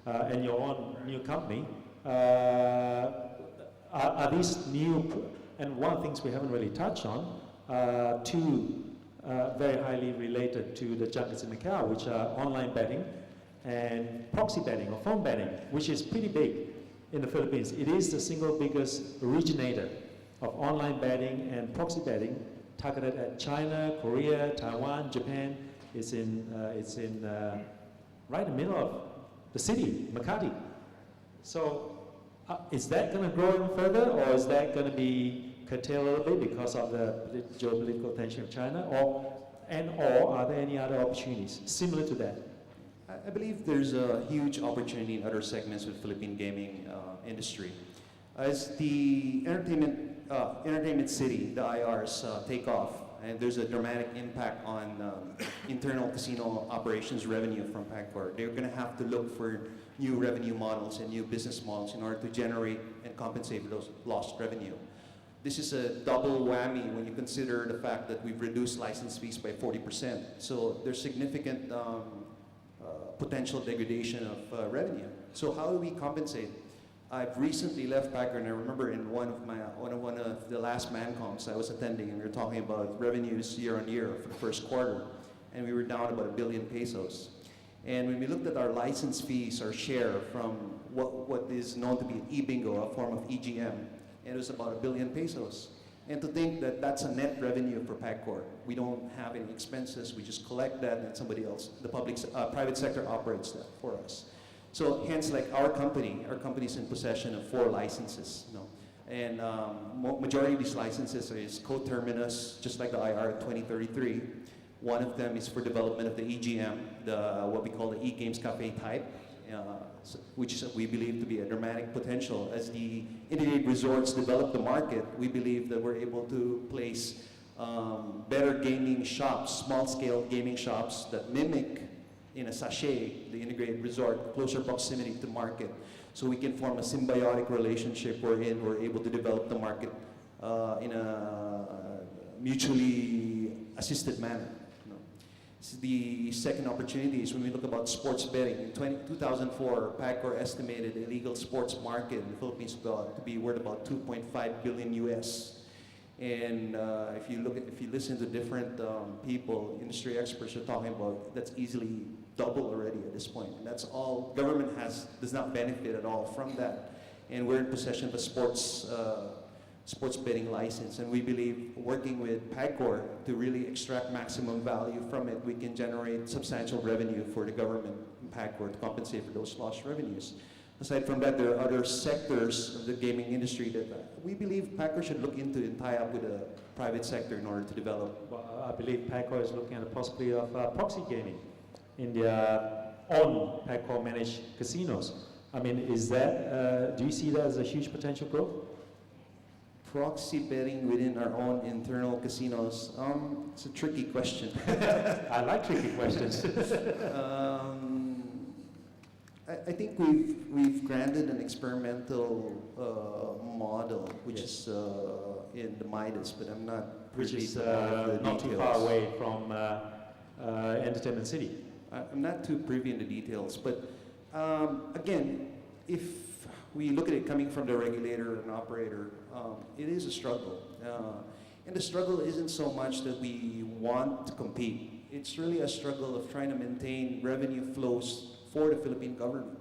and your own new company, are these new, and one of the things we haven't really touched on, two very highly related to the junkets in Macau, which are online betting and proxy betting or phone betting, which is pretty big in the Philippines. It is the single biggest originator of online betting and proxy betting targeted at China, Korea, Taiwan, Japan. It's in right in the middle of the city, Makati. So is that going to grow even further, or is that going to be curtailed a little bit because of the geopolitical tension of China, or are there any other opportunities similar to that? I believe there's a huge opportunity in other segments with Philippine gaming industry. As the entertainment city, the IRs take off, and there's a dramatic impact on internal casino operations revenue from PAGCOR. They're going to have to look for new revenue models and new business models in order to generate and compensate for those lost revenue. This is a double whammy when you consider the fact that we've reduced license fees by 40%. So there's significant potential degradation of revenue. So how do we compensate? I've recently left PAGCOR, and I remember in one of the last ManComs I was attending, and we were talking about revenues year on year for the first quarter, and we were down about 1 billion pesos. And when we looked at our license fees, our share from what is known to be e-bingo, a form of EGM, and it was about 1 billion pesos. And to think that that's a net revenue for PAGCOR. We don't have any expenses, we just collect that, and somebody else, the private sector operates that for us. So hence, like our company's in possession of 4 licenses, you know, and majority of these licenses is co-terminus, just like the IR 2033. One of them is for development of the EGM, what we call the e-games cafe type, which we believe to be a dramatic potential. As the integrated resorts develop the market, we believe that we're able to place better gaming shops, small-scale gaming shops that mimic in a sachet, the integrated resort, closer proximity to market. So we can form a symbiotic relationship wherein we're able to develop the market in a mutually assisted manner. You know. So the second opportunity is when we look about sports betting. In 2004, PAGCOR estimated the illegal sports market in the Philippines to be worth about 2.5 billion US. And if you listen to different people, industry experts are talking about that's easily double already at this point. And that's all, government does not benefit at all from that. And we're in possession of a sports betting license. And we believe working with PAGCOR to really extract maximum value from it, we can generate substantial revenue for the government and PAGCOR to compensate for those lost revenues. Aside from that, there are other sectors of the gaming industry that we believe PAGCOR should look into and tie up with the private sector in order to develop. Well, I believe PAGCOR is looking at the possibility of proxy gaming in their own PAGCOR managed casinos. I mean, is that, do you see that as a huge potential growth? Proxy betting within our own internal casinos, it's a tricky question. I like tricky questions. I think we've granted an experimental model, which is in the Midas, but I'm not privy to the not details. too far away from Entertainment City. I'm not too privy in the details, but again, if we look at it coming from the regulator and operator, it is a struggle. And the struggle isn't so much that we want to compete. It's really a struggle of trying to maintain revenue flows for the Philippine government.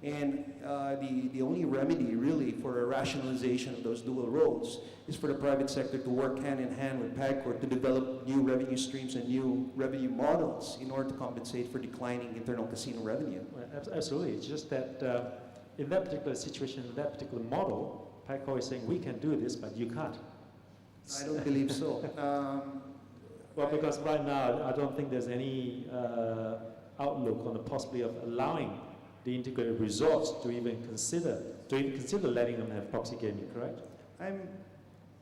And the only remedy really for a rationalization of those dual roles is for the private sector to work hand in hand with PAGCOR to develop new revenue streams and new revenue models in order to compensate for declining internal casino revenue. Well, absolutely. It's just that in that particular situation, in that particular model, PAGCOR is saying, we can do this, but you can't. I don't believe so. Well, because right now, I don't think there's any outlook on the possibility of allowing the integrated resorts to even consider letting them have proxy gaming, correct? I'm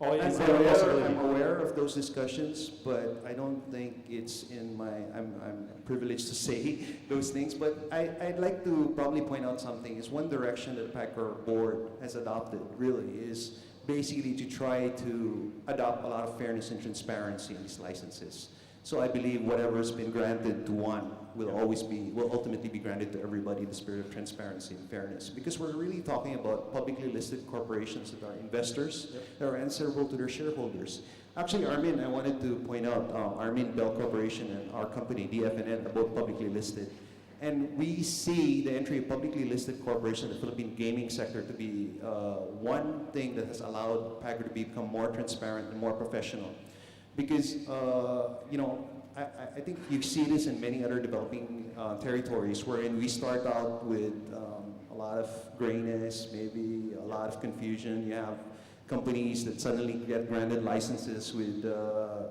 Is there a possibility? I'm aware of those discussions, but I don't think it's in my, I'm privileged to say those things, but I'd like to probably point out something. Is one direction that the PAGCOR board has adopted really is basically to try to adopt a lot of fairness and transparency in these licenses. So I believe whatever has been granted to one will ultimately be granted to everybody in the spirit of transparency and fairness. Because we're really talking about publicly listed corporations that are investors, that are answerable to their shareholders. Actually, Armin, I wanted to point out, Armin Bell Corporation and our company, DFNN, are both publicly listed. And we see the entry of publicly listed corporations in the Philippine gaming sector to be one thing that has allowed PAGCOR to become more transparent and more professional. Because, I think you see this in many other developing territories wherein we start out with a lot of grayness, maybe a lot of confusion. You have companies that suddenly get granted licenses with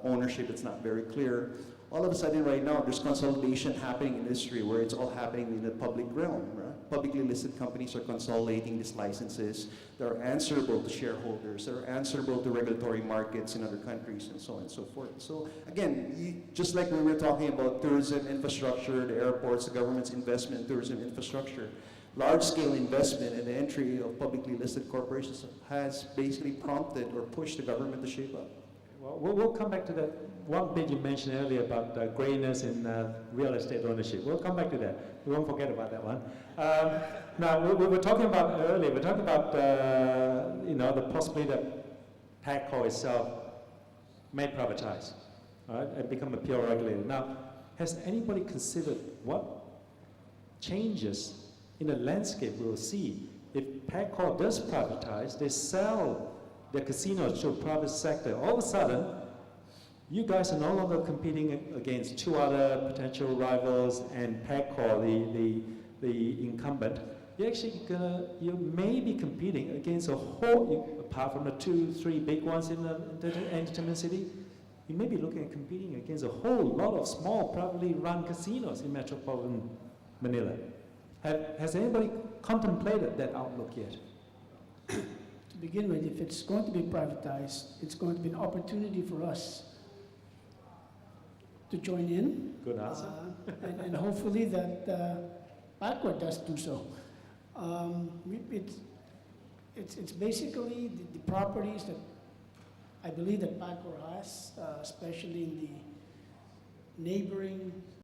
ownership that's not very clear. All of a sudden right now, there's consolidation happening in the industry where it's all happening in the public realm. Right? Publicly listed companies are consolidating these licenses. They're answerable to shareholders. They're answerable to regulatory markets in other countries and so on and so forth. So again, just like we were talking about tourism infrastructure, the airports, the government's investment in tourism infrastructure, large-scale investment in the entry of publicly listed corporations has basically prompted or pushed the government to shape up. Well, we'll come back to that one bit you mentioned earlier about grayness in real estate ownership. We'll come back to that. We won't forget about that one. Now, we were talking about earlier, we're talking about the possibility that PAGCOR itself may privatize, right, and become a pure regulator. Now, has anybody considered what changes in the landscape we'll see if PAGCOR does privatize? They sell the casinos to a private sector. All of a sudden, you guys are no longer competing against two other potential rivals and PAGCOR, the incumbent. You may be competing against a whole, apart from the 2-3 big ones in the entertainment city, you may be looking at competing against a whole lot of small, privately run casinos in metropolitan Manila. Has anybody contemplated that outlook yet? To begin with, if it's going to be privatized, it's going to be an opportunity for us to join in. Good answer. And hopefully that PAGCOR does do so. It's basically the properties that I believe that PAGCOR has, especially in the neighboring